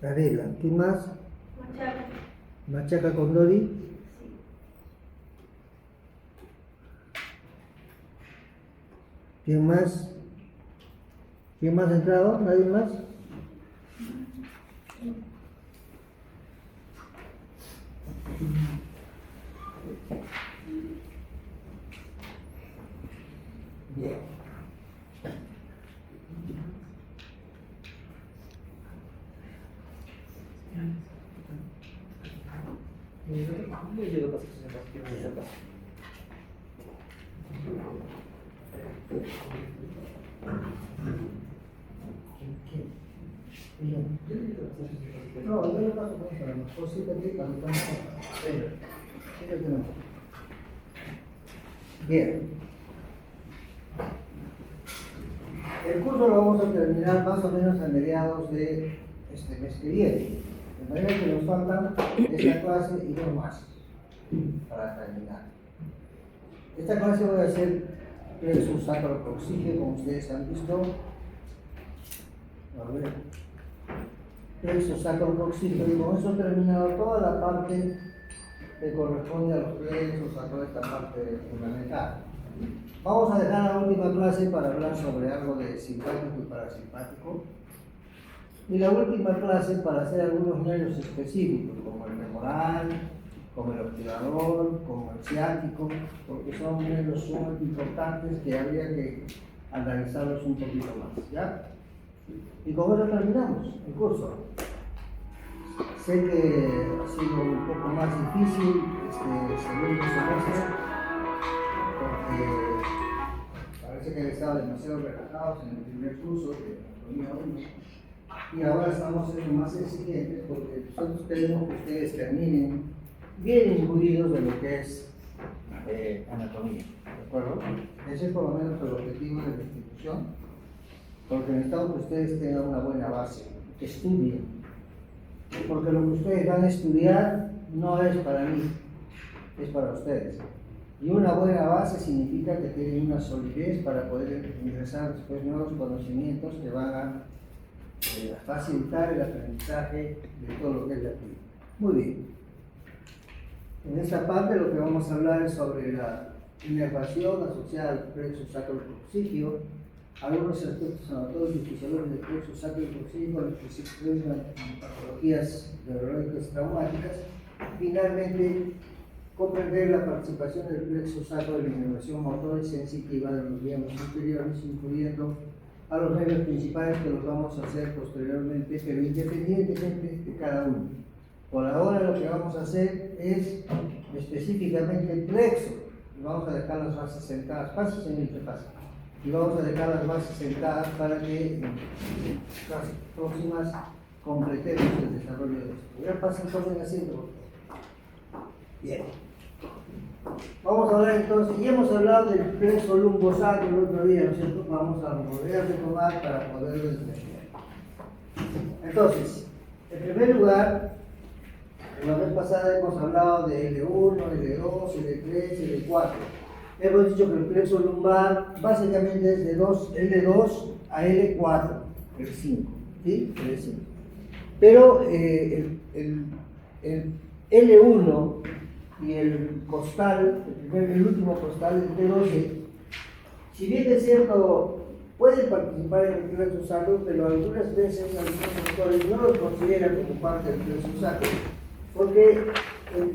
Arregla. ¿Qué más? Machaca. Machaca con Dori. Sí. ¿Quién más? ¿Quién más ha entrado? ¿Nadie más? Bien. No, yo le paso con eso, a lo mejor sí te cuando estamos. Bien. El curso lo vamos a terminar más o menos a mediados de este mes que viene. De manera que nos faltan esta clase y dos más para terminar. Esta clase voy a hacer plexo sacrococcygio, como ustedes han visto. A ver. Plexo sacrococcygio, y con eso he terminado toda la parte que corresponde a los plexos, a toda esta parte fundamental. Vamos a dejar la última clase para hablar sobre algo de simpático y parasimpático. Y la última clase para hacer algunos nervios específicos, como el femoral, como el obturador, como el ciático, porque son nervios sumamente importantes que habría que analizarlos un poquito más, ¿ya? Y con eso terminamos el curso. Sé que ha sido un poco más difícil este segundo semestre, porque parece que han estado demasiado relajados en el primer curso de Anatomía 1, y ahora estamos siendo más exigentes porque nosotros queremos que ustedes terminen bien imbuidos de lo que es anatomía, ¿de acuerdo? Ese es por lo menos el objetivo de la institución, porque necesitamos que ustedes tengan una buena base, que estudien, porque lo que ustedes van a estudiar no es para mí, es para ustedes. Y una buena base significa que tienen una solidez para poder ingresar después nuevos conocimientos que van a facilitar el aprendizaje de todo lo que es la actividad. Muy bien. En esta parte lo que vamos a hablar es sobre la inervación asociada al plexo sacrococcygio, algunos aspectos anatómicos y fisiológicos del plexo sacrococcygio, los que se expresan en patologías neurológicas traumáticas. Finalmente, comprender la participación del plexo sacro en la inervación motora y sensitiva de los miembros inferiores, incluyendo a los nervios principales, que los vamos a hacer posteriormente, pero independientemente de cada uno. Por ahora lo que vamos a hacer es específicamente el plexo, y vamos a dejar las bases sentadas, pases en el paso, y vamos a dejar las bases sentadas para que en las próximas completemos el desarrollo de esto. Ya pasen, tomen asiento. Bien. Vamos a hablar entonces, y hemos hablado del plexo lumbosacro el otro día, ¿no es cierto? Vamos a volver a retomar para poderlo entender. Entonces, en primer lugar, la vez pasada hemos hablado de L1, L2, L3, L4. Hemos dicho que el plexo lumbar básicamente es de L2 a L4, L5, ¿sí? L5. Pero el L1 y el costal, el último costal, el T12, si bien es cierto, pueden participar en el plexo sacro, pero algunas veces algunos autores no los consideran como parte del plexo sacro, porque el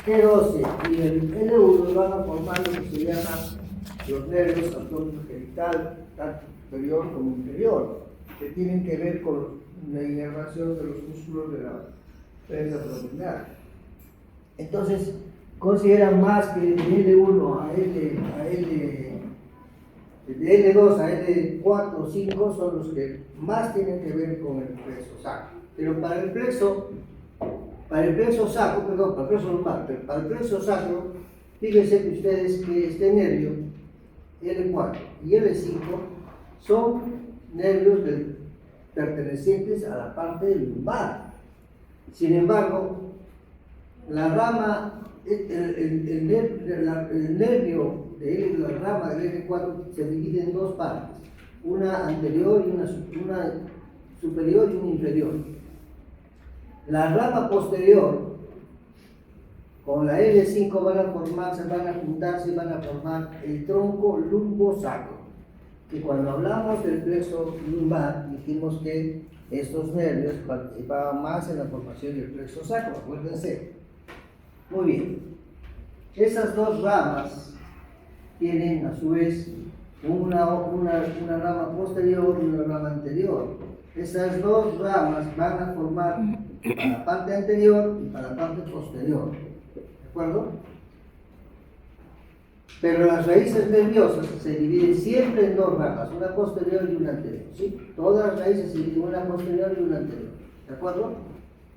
T12 y el L1 van a formar lo que se llama los nervios autónomos genital, tanto superior como inferior, que tienen que ver con la inervación de los músculos de la prensa abdominal. Entonces, consideran más que de L1 de L2 a L4 o 5 son los que más tienen que ver con el plexo sacro. Pero para el plexo lumbar, pero para el plexo sacro, fíjense que ustedes que este nervio, L4 y L5, son nervios pertenecientes a la parte lumbar. Sin embargo, la rama, el nervio de la rama del L4 se divide en dos partes, una anterior y una superior y un inferior. La rama posterior con la L5 van a juntarse y van a formar el tronco lumbosacro. Que cuando hablamos del plexo lumbar dijimos que estos nervios participaban más en la formación del plexo sacro, acuérdense. Muy bien. Esas dos ramas tienen a su vez una rama posterior y una rama anterior. Esas dos ramas van a formar para la parte anterior y para la parte posterior. ¿De acuerdo? Pero las raíces nerviosas se dividen siempre en dos ramas, una posterior y una anterior. ¿Sí? Todas las raíces se dividen en una posterior y una anterior. ¿De acuerdo?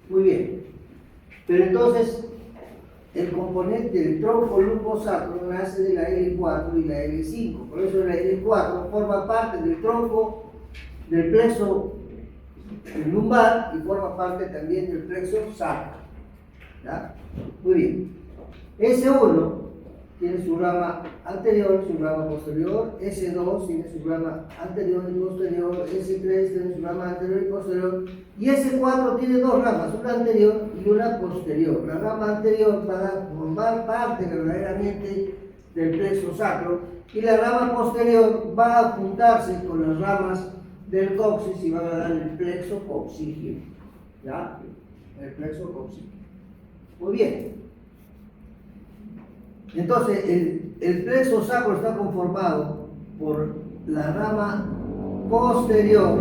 Muy bien. Pero entonces, el componente del tronco lumbosacro nace de la L4 y la L5. Por eso la L4 forma parte del tronco del plexo lumbar y forma parte también del plexo sacro. ¿Ya? Muy bien. S1 tiene su rama anterior y su rama posterior, S2 tiene su rama anterior y posterior, S3 tiene su rama anterior y posterior, y S4 tiene dos ramas, una anterior y una posterior. La rama anterior va a formar parte verdaderamente del plexo sacro, y la rama posterior va a juntarse con las ramas del coxis y van a dar el plexo coxígeo. ¿Ya? El plexo coxígeo. Muy bien. Entonces, el plexo sacro está conformado por la rama posterior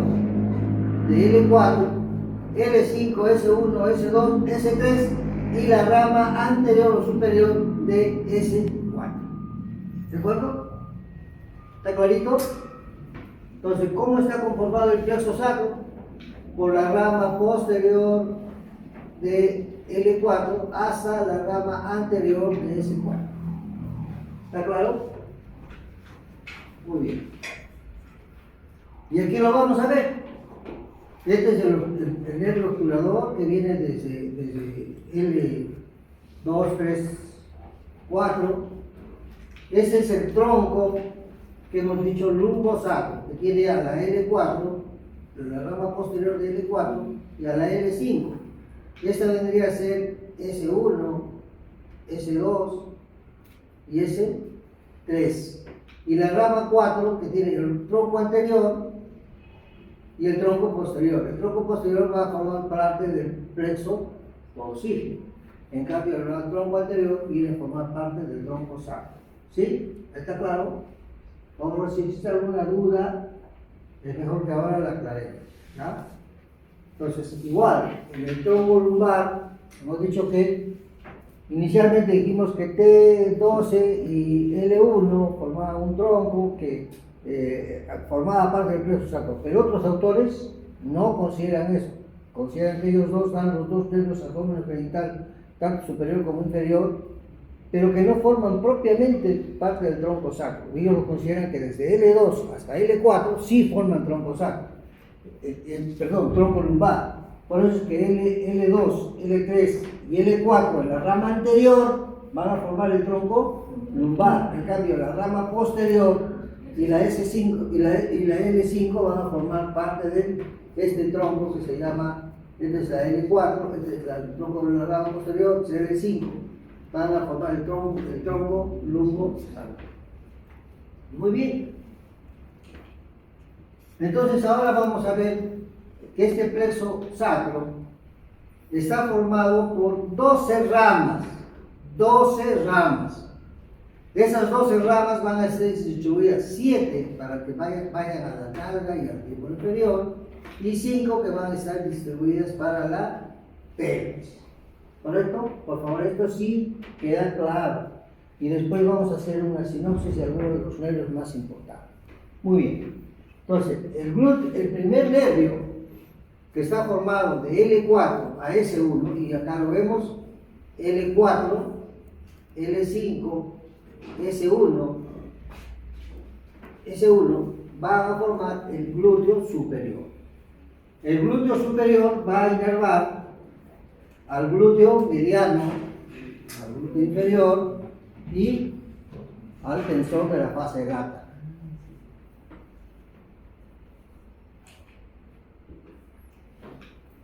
de L4, L5, S1, S2, S3 y la rama anterior o superior de S4. ¿De acuerdo? ¿Está clarito? Entonces, ¿cómo está conformado el plexo sacro? Por la rama posterior de L4 hasta la rama anterior de S4. ¿Está claro? Muy bien. Y aquí lo vamos a ver. Este es el nervio obturador que viene desde L2, 3, 4. Ese es el tronco que hemos dicho lumbosacro, que tiene a la L4, la rama posterior de L4, y a la L5. Esta vendría a ser S1, S2 y S3. Y la rama 4 que tiene el tronco anterior y el tronco posterior. El tronco posterior va a formar parte del plexo coxígeo. En cambio, el tronco anterior viene a formar parte del tronco sacro. ¿Sí? ¿Está claro? Vamos a ver si existe alguna duda. Es mejor que ahora la aclaremos. ¿Ya? Entonces, igual, en el tronco lumbar, hemos dicho que inicialmente dijimos que T12 y L1 formaban un tronco que formaba parte del plexo sacro, pero otros autores no consideran eso. Consideran que ellos dos dan los dos nervios abdominal genital, tanto superior como inferior, pero que no forman propiamente parte del tronco sacro. Ellos lo consideran que desde L2 hasta L4 sí forman tronco sacro. Tronco lumbar. Por eso es que L2, L3 y L4 en la rama anterior van a formar el tronco lumbar. En cambio, la rama posterior y la S5 y la L5 van a formar parte de este tronco que se llama, este es la L4, este es el tronco de la rama posterior, es el L5. Van a formar el tronco lumbosacro. Muy bien. Entonces ahora vamos a ver que este plexo sacro está formado por 12 ramas. 12 ramas. Esas 12 ramas van a ser distribuidas 7 para que vayan a la nalga y al miembro inferior, y 5 que van a estar distribuidas para la pelvis. ¿Correcto? Por favor, esto sí queda claro. Y después vamos a hacer una sinopsis de algunos de los nervios más importantes. Muy bien. Entonces, el primer nervio que está formado de L4 a S1, y acá lo vemos, L4, L5, S1 va a formar el glúteo superior. El glúteo superior va a inervar al glúteo mediano, al glúteo inferior y al tensor de la fase lata.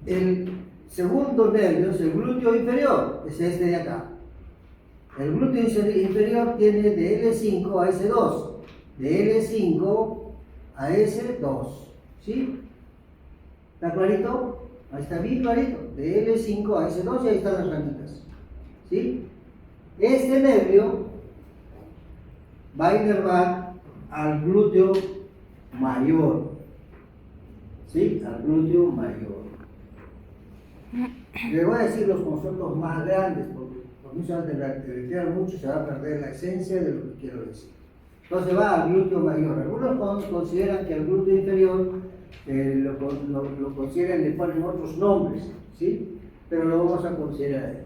El segundo nervio es el glúteo inferior, es este de acá. El glúteo inferior tiene de L5 a S2, de L5 a S2, ¿sí? ¿Está clarito? Ahí está bien clarito, de L5 a S2 y ahí están las ramitas, ¿sí? Este nervio va a inervar al glúteo mayor, ¿sí? Al glúteo mayor. Le voy a decir los conceptos más grandes, porque por mí se va a deletrear mucho, se va a perder la esencia de lo que quiero decir. Entonces va al glúteo mayor. Algunos consideran que al glúteo inferior lo consideran, le ponen otros nombres, ¿sí? Pero lo vamos a considerar.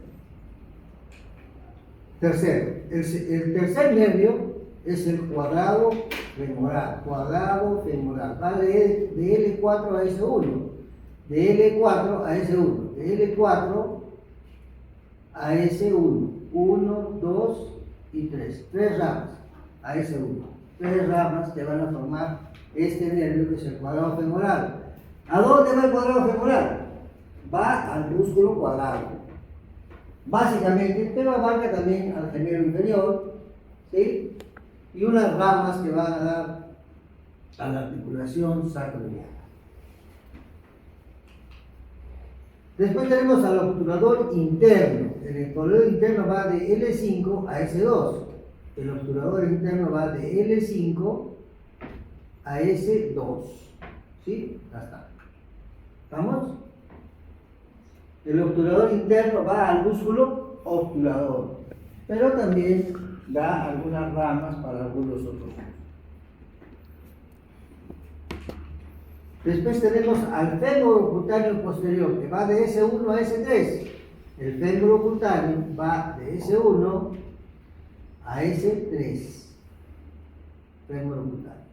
Tercero, el tercer nervio es el cuadrado femoral. Cuadrado femoral. Va de L4 a S1. De L4 a S1. De L4 a S1. 1, 2 y 3. 3 ramas a S1. 3 ramas que van a formar este nervio que es el cuadrado femoral. ¿A dónde va el cuadrado femoral? Va al músculo cuadrado. Básicamente, pero abarca también al gemelo inferior, ¿sí? Y unas ramas que van a dar a la articulación sacroiliaca. Después tenemos al obturador interno. El obturador interno va de L5 a S2. El obturador interno va de L5 a S2. ¿Sí? Ya está. ¿Estamos? El obturador interno va al músculo obturador, pero también da algunas ramas para algunos otros músculos. Después tenemos al fémur cutáneo posterior, que va de S1 a S3. El fémur cutáneo va de S1 a S3. Fémur cutáneo.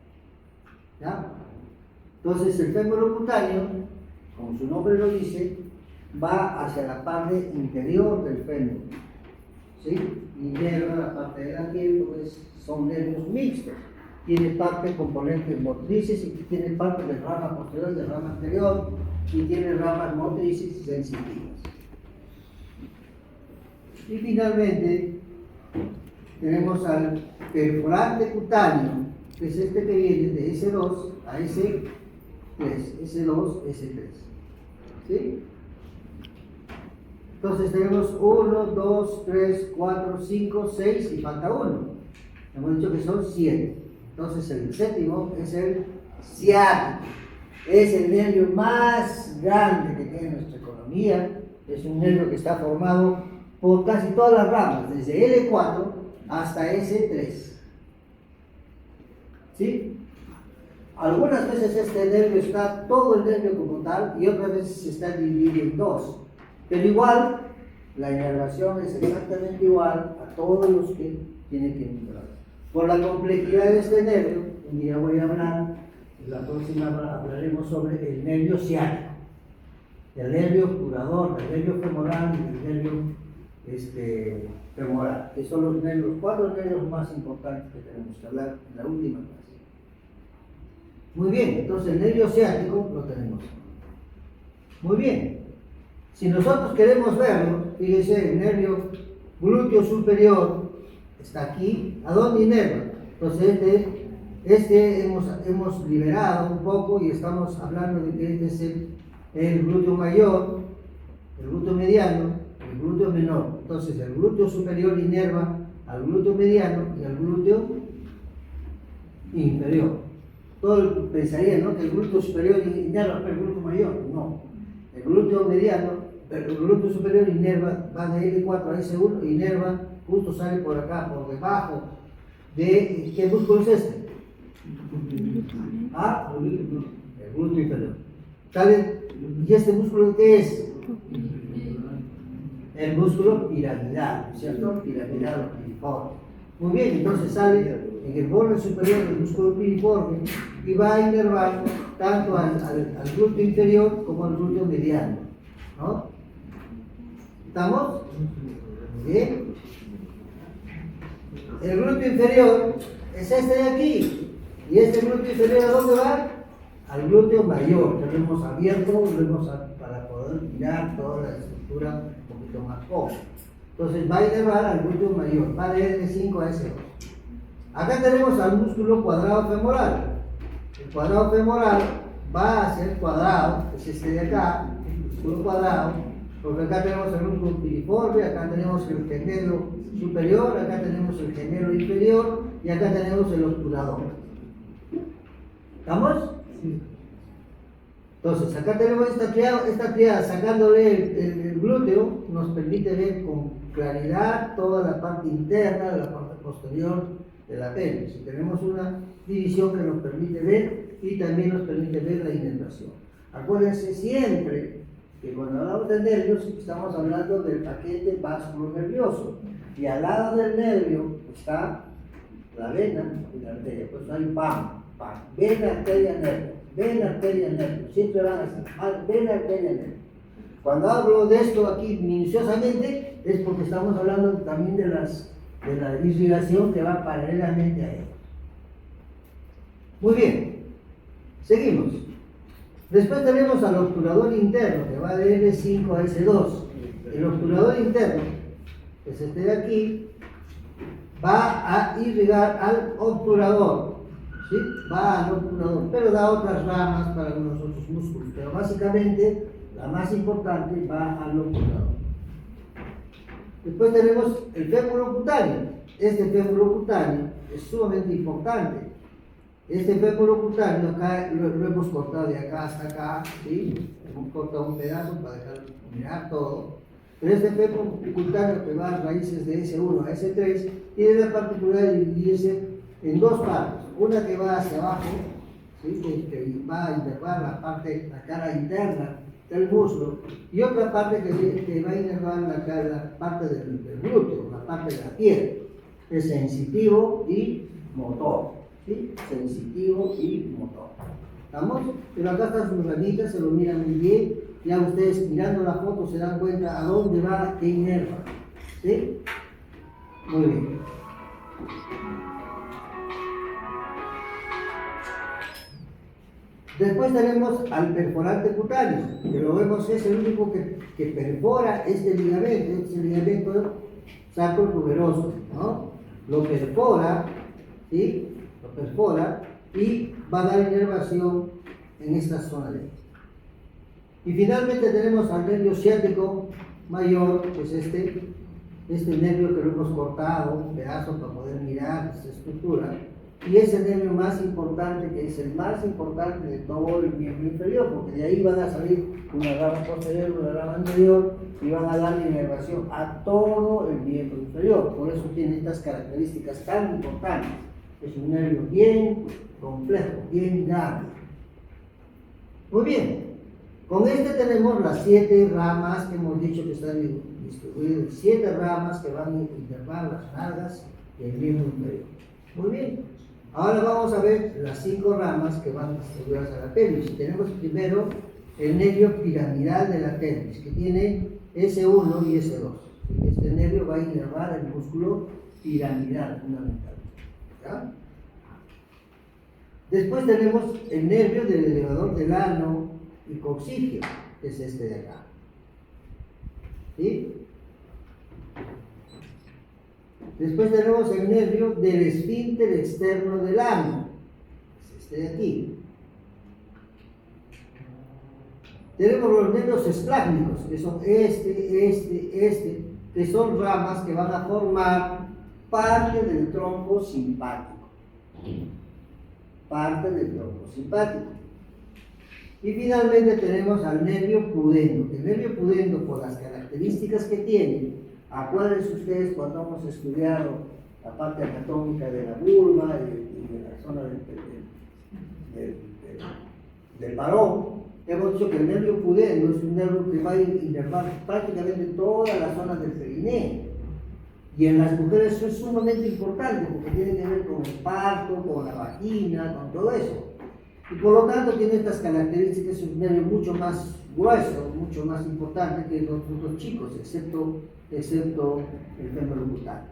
¿Ya? Entonces el fémur cutáneo, como su nombre lo dice, va hacia la parte interior del fémur, ¿sí? Inerva la parte de la piel, pues son nervios mixtos. Tiene parte componentes motrices y tiene parte de rama posterior y de rama anterior y tiene ramas motrices y sensitivas. Y finalmente tenemos al perforante cutáneo, que es este que viene de S2 a S3, S2, S3. ¿Sí? Entonces tenemos 1, 2, 3, 4, 5, 6 y falta 1. Hemos dicho que son 7. Entonces el séptimo es el ciático. Es el nervio más grande que tiene nuestra economía. Es un nervio que está formado por casi todas las ramas, desde L4 hasta S3. ¿Sí? Algunas veces este nervio está todo el nervio como tal y otras veces se está dividido en dos. Pero igual, la inervación es exactamente igual a todos los que tienen que inervar. Por la complejidad de este nervio, un día voy a hablar, en la próxima hablaremos sobre el nervio ciático, el nervio obturador, el nervio femoral y el nervio femoral, que son los nervios, 4 nervios más importantes que tenemos que hablar en la última clase. Muy bien, entonces el nervio ciático lo tenemos. Muy bien. Si nosotros queremos verlo, fíjense, el nervio glúteo superior está aquí. ¿A dónde inerva? Entonces hemos liberado un poco y estamos hablando de que este es el glúteo mayor, el glúteo mediano, el glúteo menor. Entonces el glúteo superior inerva al glúteo mediano y al glúteo inferior. Todo pensaría, ¿no?, que el glúteo superior inerva al glúteo mayor. No. El glúteo mediano, el glúteo superior inerva, va de L4 a S1, inerva, justo sale por acá, por debajo de, ¿qué músculo es este? Ah, el glúteo inferior. ¿Sale? ¿Y este músculo qué es? El músculo piramidal, ¿cierto? Piramidal o piriforme. Muy bien, entonces sale en el borde superior del músculo piriforme y va a inervar tanto al glúteo inferior como al glúteo mediano, ¿no? ¿Estamos? Bien. El glúteo inferior es este de aquí. ¿Y este glúteo inferior a dónde va? Al glúteo mayor, que lo hemos abierto, para poder poder mirar toda la estructura un poquito más joven. Entonces va a inervar al glúteo mayor, va de S5 a S2. Acá tenemos al músculo cuadrado femoral. El cuadrado femoral va hacia el cuadrado, que es este de acá, el músculo cuadrado, porque acá tenemos el músculo piriforme, acá tenemos el gemelo superior, acá tenemos el gemelo inferior y acá tenemos el obturador. ¿Estamos? Sí. Entonces, acá tenemos esta triada sacándole el glúteo, nos permite ver con claridad toda la parte interna de la parte posterior de la pelvis. Y tenemos una división que nos permite ver y también nos permite ver la inervación. Acuérdense siempre que cuando hablamos de nervios estamos hablando del paquete vasculonervioso y al lado del nervio está la vena y la arteria. Pues hay PAM, vena, arteria, nervio, vena, arteria, nervio. Siempre van así, vena, arteria, nervio. Cuando hablo de esto aquí minuciosamente es porque estamos hablando también de la irrigación que va paralelamente a él. Muy bien, seguimos. Después tenemos al obturador interno que va de L5 a S2. El obturador interno, que es este de aquí, va a irrigar al obturador, ¿sí? Va al obturador, pero da otras ramas para algunos otros músculos, pero básicamente la más importante va al obturador. Después tenemos el fémuro cutáneo. Este fémuro cutáneo es sumamente importante. Este fémuro cutáneo acá lo hemos cortado de acá hasta acá, ¿sí? Hemos cortado un pedazo para dejar mirar todo. Pero este fémuro cutáneo que va a raíces de S1 a S3 tiene la particularidad de dividirse en dos partes. Una que va hacia abajo, ¿sí? que va a inervar la cara interna del músculo, y otra parte que va a inervar la parte del glúteo, la parte de la piel. Es sensitivo y motor. ¿Sí? Sensitivo y motor. ¿Estamos? Pero acá están sus ramitas, se lo miran muy bien. Ya ustedes mirando la foto se dan cuenta a dónde va, qué inerva. ¿Sí? Muy bien. Después tenemos al perforante cutáneo, que lo vemos es el único que perfora este ligamento sacro-tuberoso, ¿no? Lo perfora, ¿sí? Perfora y va a dar inervación en esta zona de ahí. Y finalmente tenemos al nervio ciático mayor, que es este nervio que lo hemos cortado, un pedazo para poder mirar esta estructura, y es el nervio más importante, que es el más importante de todo el miembro inferior, porque de ahí van a salir una rama posterior, una rama anterior, y van a dar inervación a todo el miembro inferior. Por eso tiene estas características tan importantes. Es un nervio bien complejo, bien grande. Muy bien, con este tenemos las 7 ramas que hemos dicho que están distribuidas, 7 ramas que van a inervar las nalgas y el miembro inferior. Muy bien, ahora vamos a ver las 5 ramas que van distribuidas a la pelvis. Tenemos primero el nervio piramidal de la pelvis, que tiene S1 y S2. Este nervio va a inervar el músculo piramidal fundamental. ¿Ya? Después tenemos el nervio del elevador del ano y coccígeo, que es este de acá. ¿Sí? Después tenemos el nervio del esfínter externo del ano, que es este de aquí. Tenemos los nervios esplácnicos, que son que son ramas que van a formar parte del tronco simpático. Parte del tronco simpático. Y finalmente tenemos al nervio pudendo. El nervio pudendo, por las características que tiene, acuérdense ustedes cuando hemos estudiado la parte anatómica de la vulva y de la zona del varón, hemos dicho que el nervio pudendo es un nervio que va a inervar prácticamente todas las zonas del perineo. Y en las mujeres eso es sumamente importante porque tiene que ver con el parto, con la vagina, con todo eso. Y por lo tanto tiene estas características, es un nervio mucho más grueso, mucho más importante que los otros chicos, excepto el fémur cutáneo,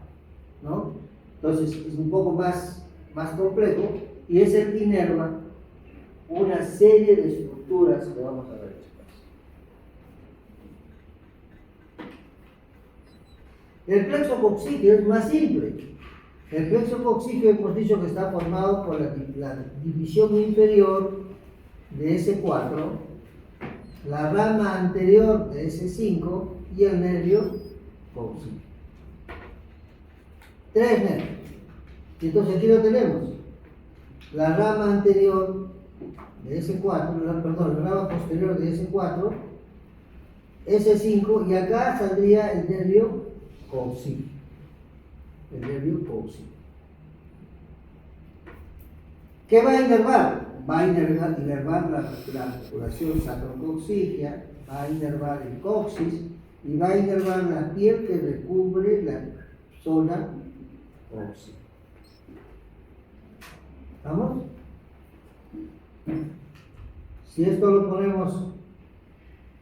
¿no? Entonces es un poco más complejo y es el que inerva una serie de estructuras que vamos a ver después. El plexo coxígeo es más simple. El plexo coxígeo hemos dicho que está formado por la división inferior de S4, la rama anterior de S5 y el nervio coxígeo. Tres nervios. Y entonces aquí lo tenemos. La rama anterior de S4, la rama posterior de S4, S5 y acá saldría el nervio coxígeo. El nervio coxígeo. ¿Qué va a inervar? Va a inervar la articulación sacrocoxígea, va a inervar el coxis y va a inervar la piel que recubre la zona coxis. ¿Vamos? Si esto lo ponemos,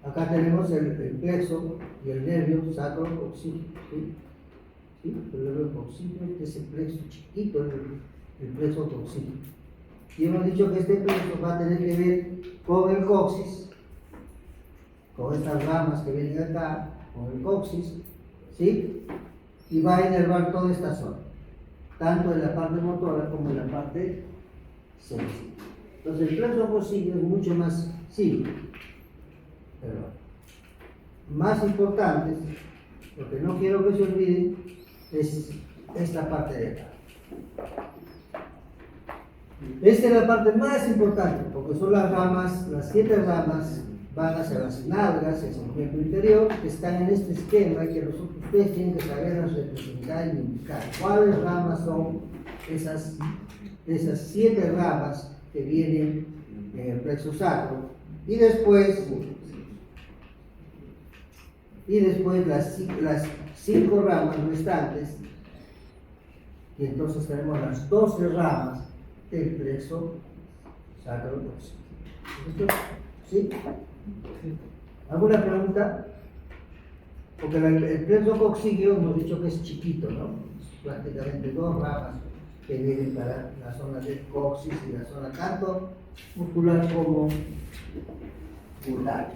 acá tenemos el plexo y el nervio sacrocoxígeo. ¿Sí? ¿Sí? El nervio coxígeo es el plexo chiquito, el plexo coxígeo. Y hemos dicho que este plexo va a tener que ver con el coxis, con estas ramas que vienen acá, con el coxis, ¿sí? Y va a inervar toda esta zona, tanto en la parte motora como en la parte sensible. Entonces el plexo coxígeo es mucho más simple, pero más importante, porque no quiero que se olviden, es esta parte de acá. Esta es la parte más importante, porque son las ramas, las 7 ramas van hacia las nalgas, hacia el miembro inferior, que están en este esquema y que ustedes tienen que saberlas representar y indicar. ¿Cuáles ramas son esas 7 ramas que vienen en el plexo sacro? Y después las 5 ramas restantes, y entonces tenemos las 12 ramas del plexo sacrocoxígeo. ¿Sí? ¿Alguna pregunta? Porque el plexo coxígeo hemos dicho que es chiquito, ¿no? Es prácticamente 2 ramas que vienen para la zona del coxis y la zona tanto muscular como cutánea.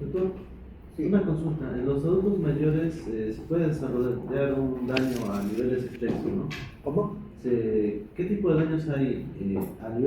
Doctor, Sí. una consulta. En los adultos mayores se puede desarrollar un daño a niveles externos, ¿no? ¿Cómo? ¿Qué tipo de daños hay a nivel